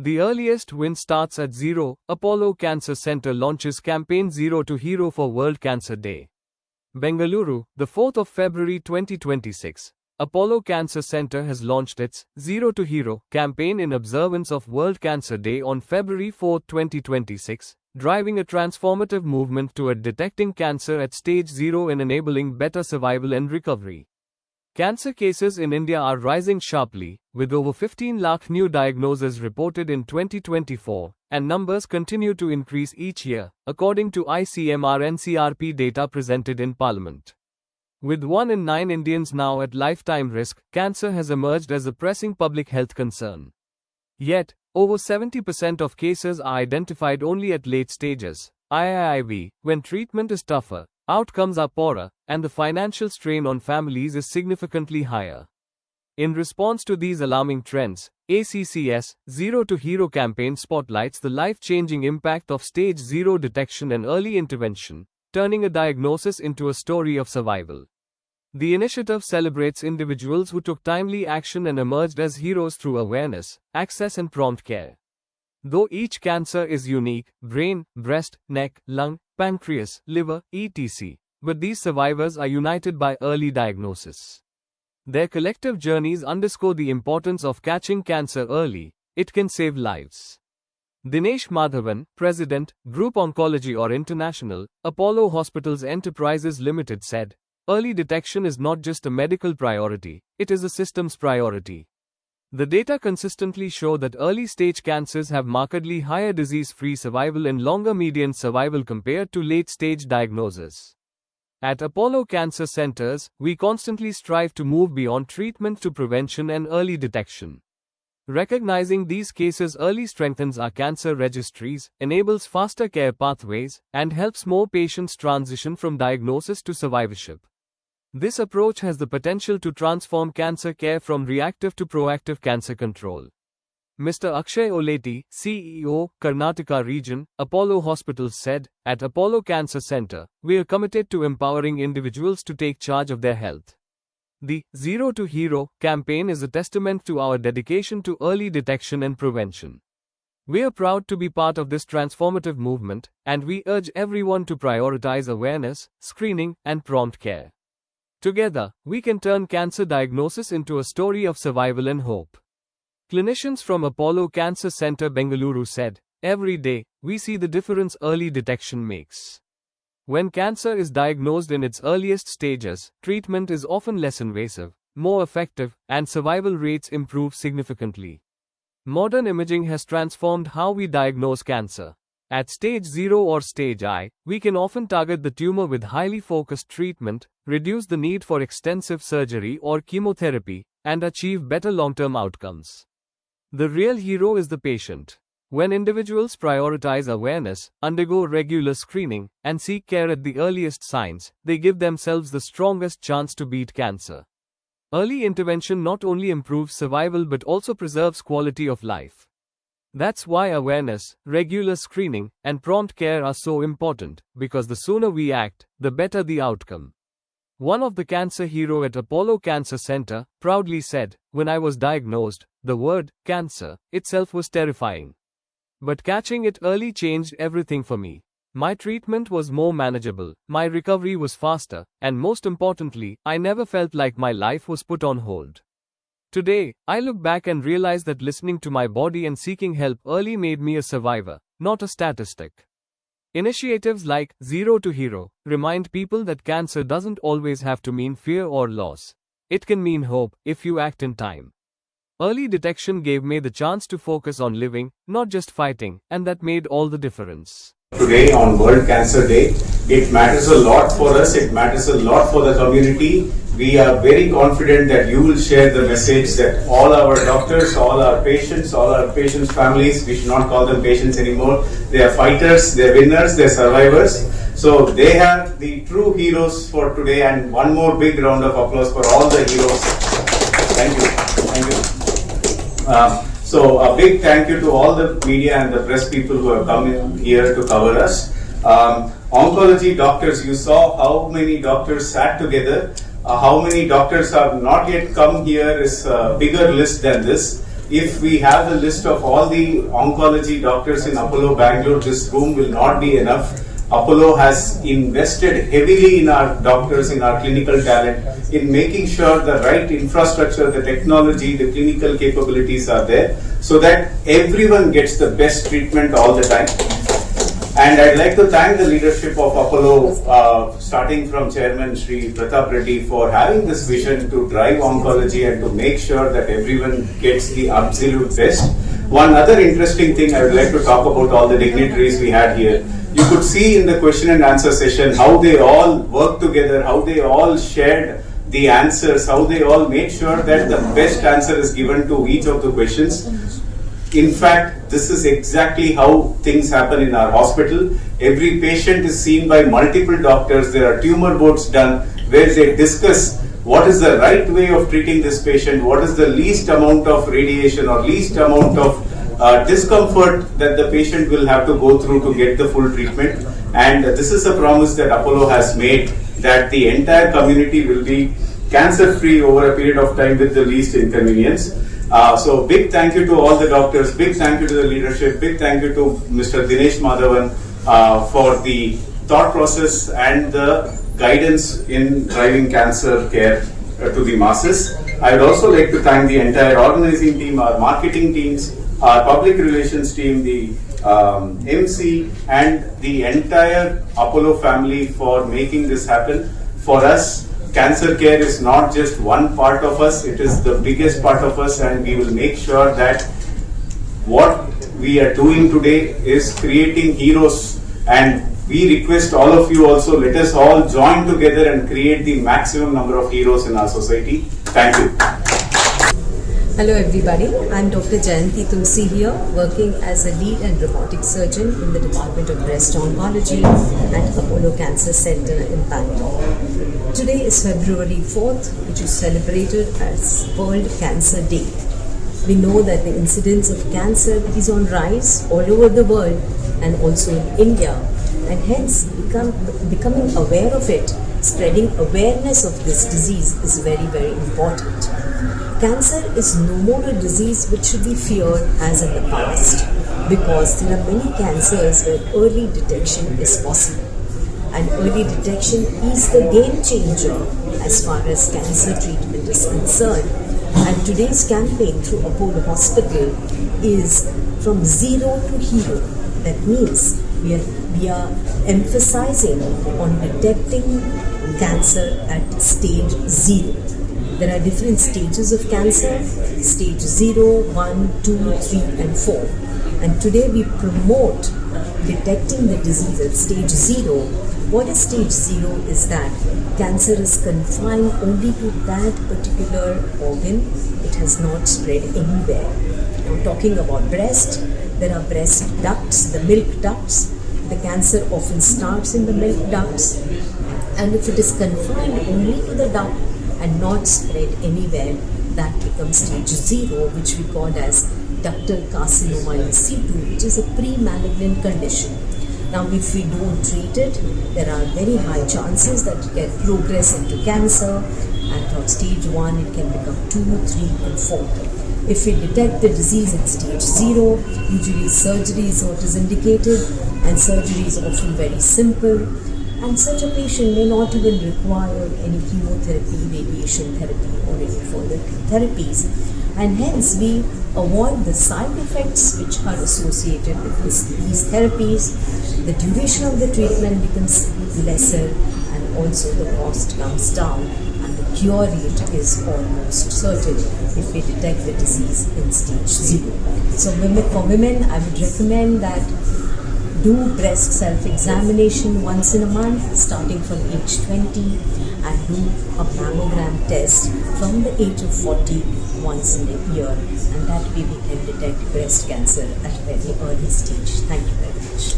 The earliest win starts at 0. Apollo Cancer Center launches campaign Zero to Hero for World Cancer Day. Bengaluru, the 4th of February 2026. Apollo Cancer Center has launched its Zero to Hero campaign in observance of World Cancer Day on February 4, 2026, driving a transformative movement toward detecting cancer at stage 0 and enabling better survival and recovery. Cancer cases in India are rising sharply, with over 15 lakh new diagnoses reported in 2024, and numbers continue to increase each year, according to ICMR-NCRP data presented in Parliament. With 1 in 9 Indians now at lifetime risk, cancer has emerged as a pressing public health concern. Yet, over 70% of cases are identified only at late stages, IIIV, when treatment is tougher, outcomes are poorer, and the financial strain on families is significantly higher. In response to these alarming trends, ACC's Zero to Hero campaign spotlights the life-changing impact of stage 0 detection and early intervention, turning a diagnosis into a story of survival. The initiative celebrates individuals who took timely action and emerged as heroes through awareness, access and prompt care. Though each cancer is unique, brain, breast, neck, lung, pancreas, liver, etc., but these survivors are united by early diagnosis. Their collective journeys underscore the importance of catching cancer early. It can save lives. Dinesh Madhavan, President, Group Oncology or International, Apollo Hospitals Enterprises Limited said, "Early detection is not just a medical priority, it is a systems priority." The data consistently show that early-stage cancers have markedly higher disease-free survival and longer median survival compared to late-stage diagnoses. At Apollo Cancer Centers, we constantly strive to move beyond treatment to prevention and early detection. Recognizing these cases early strengthens our cancer registries, enables faster care pathways, and helps more patients transition from diagnosis to survivorship. This approach has the potential to transform cancer care from reactive to proactive cancer control. Mr. Akshay Oleti, CEO, Karnataka Region, Apollo Hospitals said, "At Apollo Cancer Center, we are committed to empowering individuals to take charge of their health." The Zero to Hero campaign is a testament to our dedication to early detection and prevention. We are proud to be part of this transformative movement, and we urge everyone to prioritize awareness, screening, and prompt care. Together, we can turn cancer diagnosis into a story of survival and hope. Clinicians from Apollo Cancer Center Bengaluru said, "Every day, we see the difference early detection makes. When cancer is diagnosed in its earliest stages, treatment is often less invasive, more effective, and survival rates improve significantly." Modern imaging has transformed how we diagnose cancer. At stage 0 or stage I, we can often target the tumor with highly focused treatment, reduce the need for extensive surgery or chemotherapy, and achieve better long-term outcomes. The real hero is the patient. When individuals prioritize awareness, undergo regular screening, and seek care at the earliest signs, they give themselves the strongest chance to beat cancer. Early intervention not only improves survival but also preserves quality of life. That's why awareness, regular screening, and prompt care are so important, because the sooner we act, the better the outcome. One of the cancer hero at Apollo Cancer Center proudly said, "When I was diagnosed, the word cancer itself was terrifying. But catching it early changed everything for me. My treatment was more manageable, my recovery was faster, and most importantly, I never felt like my life was put on hold." Today, I look back and realize that listening to my body and seeking help early made me a survivor, not a statistic. Initiatives like Zero to Hero remind people that cancer doesn't always have to mean fear or loss. It can mean hope if you act in time. Early detection gave me the chance to focus on living, not just fighting, and that made all the difference. Today on World Cancer Day, it matters a lot for us, it matters a lot for the community. We are very confident that you will share the message that all our doctors, all our patients families, we should not call them patients anymore, they are fighters, they are winners, they are survivors. So they are the true heroes for today, and one more big round of applause for all the heroes. Thank you. Thank you. So a big thank you to all the media and the press people who have come in here to cover us. Oncology doctors, you saw how many doctors sat together. How many doctors have not yet come here is a bigger list than this. If we have the list of all the oncology doctors in Apollo Bangalore, this room will not be enough. Apollo has invested heavily in our doctors, in our clinical talent, in making sure the right infrastructure, the technology, the clinical capabilities are there, so that everyone gets the best treatment all the time. And I'd like to thank the leadership of Apollo, starting from Chairman Sri Pratap Reddy, for having this vision to drive oncology and to make sure that everyone gets the absolute best. One other interesting thing I would like to talk about all the dignitaries we had here. You could see in the question and answer session how they all worked together, how they all shared the answers, how they all made sure that the best answer is given to each of the questions. In fact, this is exactly how things happen in our hospital. Every patient is seen by multiple doctors. There are tumor boards done where they discuss what is the right way of treating this patient, what is the least amount of radiation or least amount of discomfort that the patient will have to go through to get the full treatment. And this is a promise that Apollo has made, that the entire community will be cancer free over a period of time with the least inconvenience. So big thank you to all the doctors, big thank you to the leadership, big thank you to Mr. Dinesh Madhavan for the thought process and the guidance in driving cancer care to the masses. I would also like to thank the entire organizing team, our marketing teams, our public relations team, the MC and the entire Apollo family for making this happen. For us, cancer care is not just one part of us, it is the biggest part of us, and we will make sure that what we are doing today is creating heroes, and we request all of you also, let us all join together and create the maximum number of heroes in our society. Thank you. Hello everybody, I'm Dr. Jayanti Tulsi here, working as a lead and robotic surgeon in the Department of Breast Oncology at Apollo Cancer Center in Bangalore. Today is February 4th, which is celebrated as World Cancer Day. We know that the incidence of cancer is on rise all over the world and also in India, and hence becoming aware of it, spreading awareness of this disease is very, very important. Cancer is no more a disease which should be feared as in the past, because there are many cancers where early detection is possible. And early detection is the game changer as far as cancer treatment is concerned. And today's campaign through Apollo Hospital is from zero to hero. That means we are emphasizing on detecting cancer at stage 0. There are different stages of cancer, stage 0, 1, 2, 3 and 4. And today we promote detecting the disease at stage 0. What is stage 0 is that cancer is confined only to that particular organ. It has not spread anywhere. Now talking about breast, there are breast ducts, the milk ducts. The cancer often starts in the milk ducts. And if it is confined only to the duct, and not spread anywhere, that becomes stage 0, which we call as ductal carcinoma in situ, which is a pre-malignant condition. Now, if we don't treat it, there are very high chances that it can progress into cancer, and from stage 1, it can become 2, 3, and 4. If we detect the disease at stage 0, usually surgery is what is indicated, and surgery is often very simple. And such a patient may not even require any chemotherapy, radiation therapy or any further therapies. And hence we avoid the side effects which are associated with these therapies. The duration of the treatment becomes lesser, and also the cost comes down, and the cure rate is almost certain if we detect the disease in stage 0. So for women, I would recommend that do breast self-examination once in a month, starting from age 20, and do a mammogram test from the age of 40 once in a year, and that way we can detect breast cancer at a very early stage. Thank you very much.